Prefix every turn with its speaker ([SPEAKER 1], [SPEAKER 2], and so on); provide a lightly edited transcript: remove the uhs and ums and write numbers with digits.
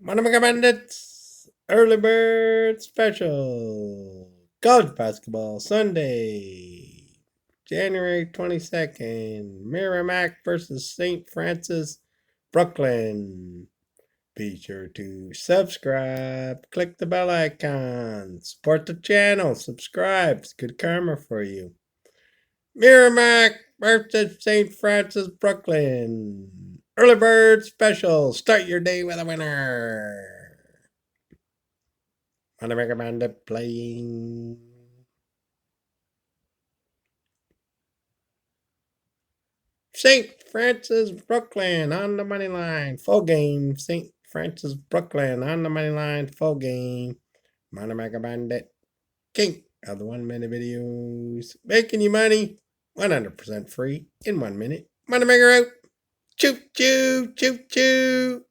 [SPEAKER 1] Merrimack Bandits Early Bird Special. College Basketball Sunday, January 22nd. Merrimack versus St. Francis, Brooklyn. Be sure to subscribe. Click the bell icon. Support the channel. Subscribe. It's good karma for you. Merrimack versus St. Francis, Brooklyn. Early Bird Special. Start your day with a winner. I recommend it playing. St. Francis, Brooklyn on the money line. Full game. St. Francis, Brooklyn on the money line. Full game. Merrimack Bandit. King of the 1 minute videos. Making you money 100% free in 1 minute. Money maker out. Choo choo choo choo.